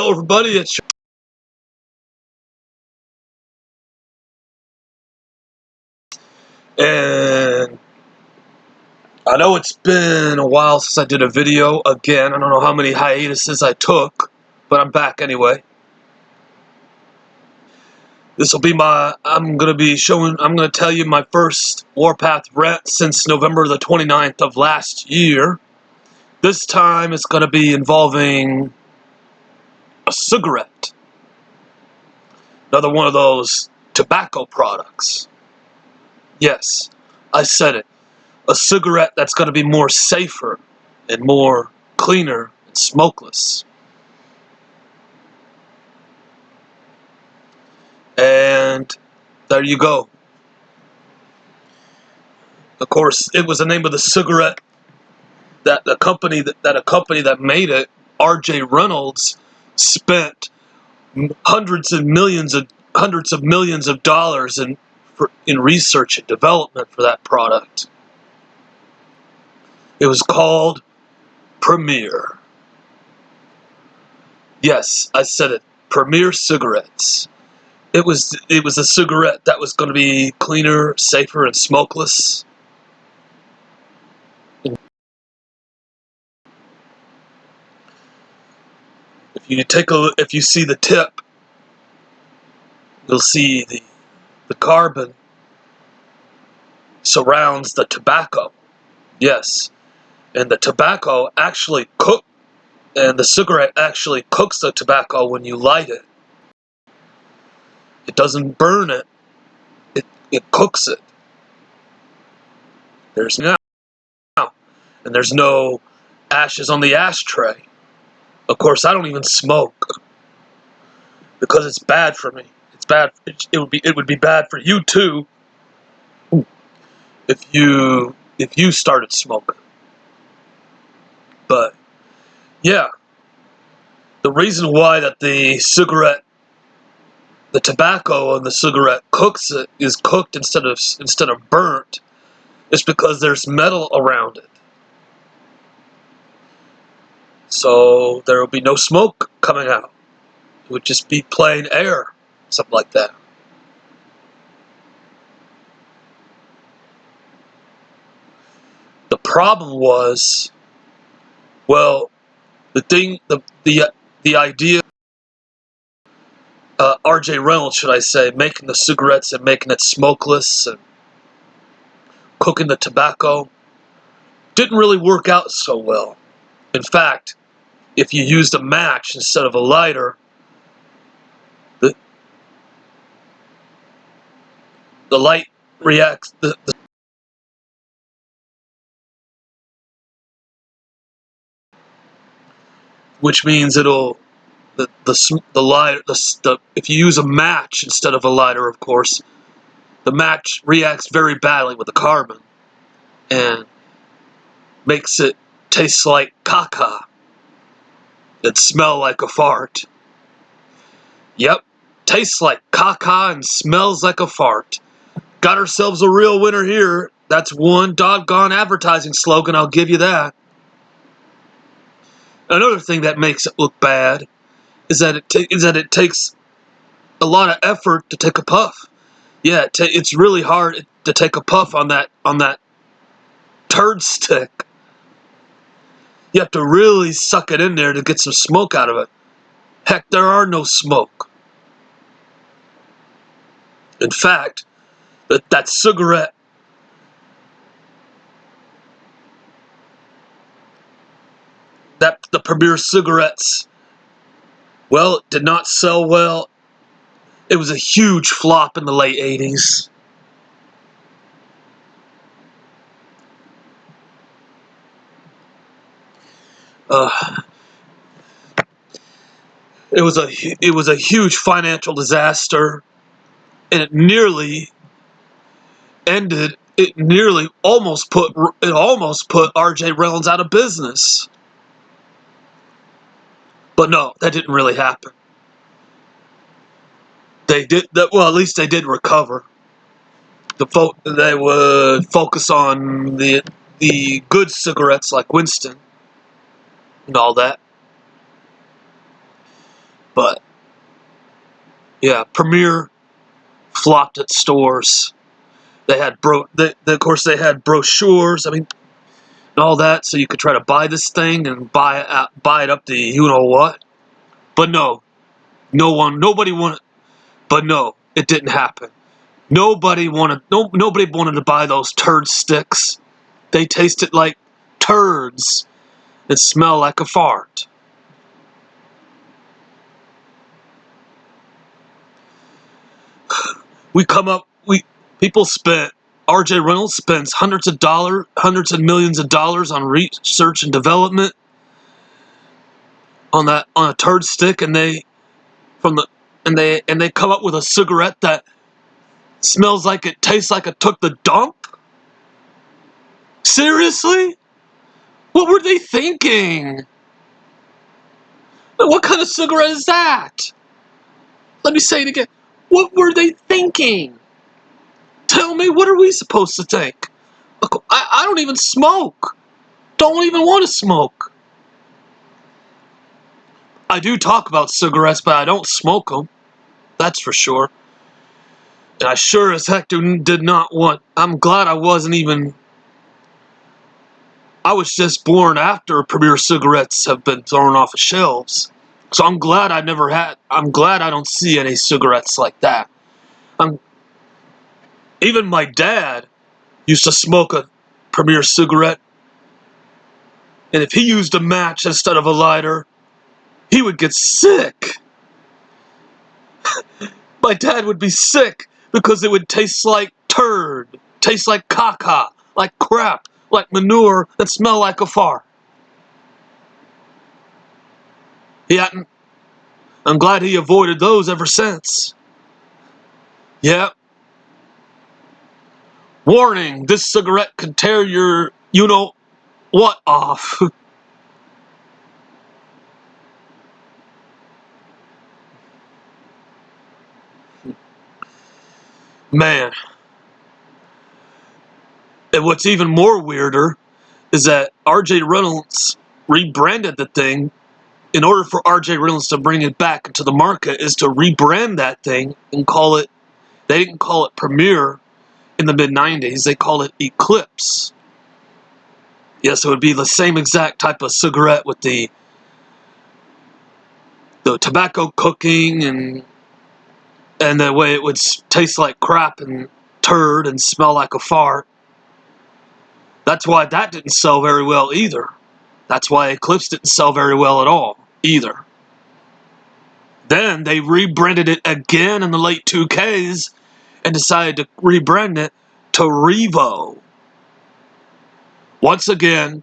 Hello everybody, it's and I know it's been a while since I did a video again. I don't know how many hiatuses I took, but I'm back anyway. This will be I'm gonna tell you my first Warpath rant since November the 29th of last year. This time it's gonna be involving a cigarette. Another one of those tobacco products. Yes, I said it. A cigarette that's going to be more safer and more cleaner and smokeless. And there you go. Of course, it was the name of the cigarette that a company that made it, RJ Reynolds, spent hundreds of millions of dollars in research and development for that product. It was called Premier. Yes, I said it. Premier cigarettes. It was a cigarette that was going to be cleaner, safer, and smokeless. If you see the tip, you'll see the carbon surrounds the tobacco. Yes, and the tobacco actually and the cigarette actually cooks the tobacco when you light it. It doesn't burn it. It cooks it. There's no ashes on the ashtray. Of course, I don't even smoke because it's bad for me. It's bad. It would be bad for you too if you started smoking. But yeah, the reason why that the tobacco in the cigarette is cooked instead of burnt, is because there's metal around it. So there will be no smoke coming out. It would just be plain air, something like that. The problem was, well, the idea, RJ Reynolds, should I say, making the cigarettes and making it smokeless and cooking the tobacco, didn't really work out so well. In fact, if you used a match instead of a lighter, the light reacts, which means if you use a match instead of a lighter, of course, the match reacts very badly with the carbon and makes it taste like caca and smell like a fart. Yep, tastes like caca and smells like a fart. Got ourselves a real winner here. That's one doggone advertising slogan, I'll give you that. Another thing that makes it look bad is that it takes a lot of effort to take a puff. Yeah, it's really hard to take a puff on that turd stick. You have to really suck it in there to get some smoke out of it. Heck, there are no smoke. In fact, that cigarette, the Premier cigarettes, well, it did not sell well. It was a huge flop in the late 80s. It was a huge financial disaster, and it nearly ended. It almost put RJ Reynolds out of business. But no, that didn't really happen. They did that. Well, at least they did recover. They would focus on the good cigarettes like Winston and all that. But yeah, Premier flopped at stores. They had of course they had brochures. I mean, and all that, so you could try to buy this thing and buy it up to you know what. But no, nobody wanted. But no, it didn't happen. Nobody wanted to buy those turd sticks. They tasted like turds and smell like a fart. People spent. RJ Reynolds spends hundreds of millions of dollars on research and development on a turd stick, and they come up with a cigarette that smells like it tastes like it took the dump. Seriously? What were they thinking? What kind of cigarette is that? Let me say it again. What were they thinking? Tell me, what are we supposed to think? I don't even smoke. Don't even want to smoke. I do talk about cigarettes, but I don't smoke them. That's for sure. And I sure as heck did not want. I'm glad I wasn't even. I was just born after Premier cigarettes have been thrown off of shelves. So I'm glad I'm glad I don't see any cigarettes like that. Even my dad used to smoke a Premier cigarette. And if he used a match instead of a lighter, he would get sick. My dad would be sick because it would taste like turd, taste like caca, like crap, like manure, and smell like a fart. He hadn't. I'm glad he avoided those ever since. Yep. Warning, this cigarette could tear your you-know-what off. Man. And what's even more weirder is that RJ Reynolds rebranded the thing. In order for RJ Reynolds to bring it back into the market is to rebrand that thing and call it, they didn't call it Premier in the mid-90s, they called it Eclipse. Yes, it would be the same exact type of cigarette with the tobacco cooking and the way it would taste like crap and turd and smell like a fart. That's why that didn't sell very well either. That's why Eclipse didn't sell very well at all either. Then they rebranded it again in the late 2Ks and decided to rebrand it to Revo. Once again,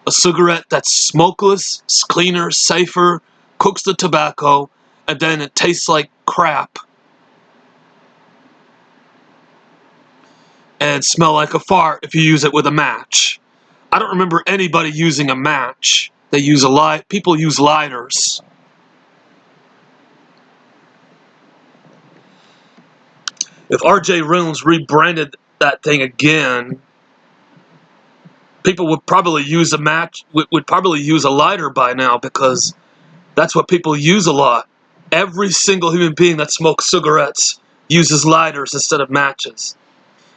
a cigarette that's smokeless, cleaner, safer, cooks the tobacco, and then it tastes like crap and smell like a fart if you use it with a match. I don't remember anybody using a match. People use lighters. If RJ Reynolds rebranded that thing again, people would probably use a match, would probably use a lighter by now because that's what people use a lot. Every single human being that smokes cigarettes uses lighters instead of matches.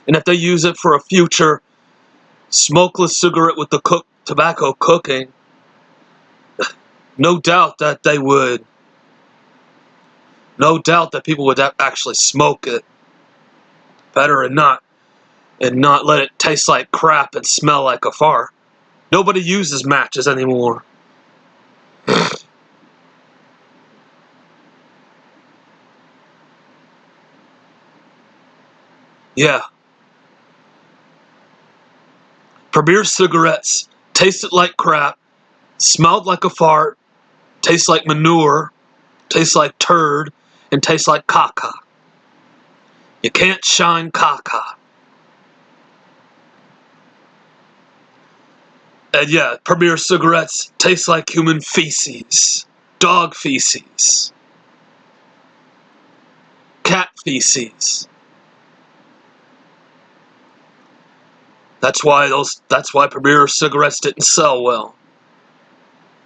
And if they use it for a future smokeless cigarette with the tobacco cooking, no doubt that people would actually smoke it better and not let it taste like crap and smell like a fart. Nobody uses matches anymore. Yeah. Premier cigarettes tasted like crap, smelled like a fart, tastes like manure, tastes like turd, and tastes like caca. You can't shine caca. And yeah, Premier cigarettes taste like human feces, dog feces, cat feces. That's why Premier cigarettes didn't sell well.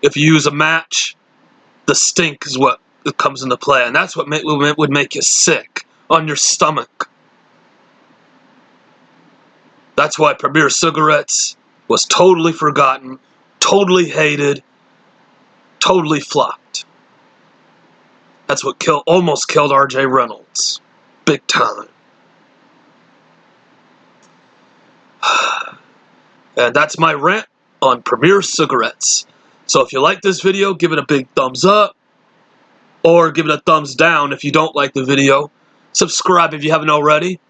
If you use a match, the stink is what that comes into play, and that's what would make you sick on your stomach. That's why Premier Cigarettes was totally forgotten, totally hated, totally flopped. That's what almost killed RJ Reynolds. Big time. And that's my rant on Premier Cigarettes. So if you like this video, give it a big thumbs up, or give it a thumbs down if you don't like the video. Subscribe if you haven't already.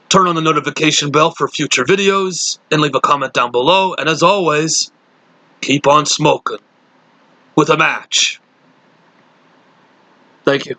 Turn on the notification bell for future videos, and leave a comment down below. And as always, keep on smoking with a match. Thank you.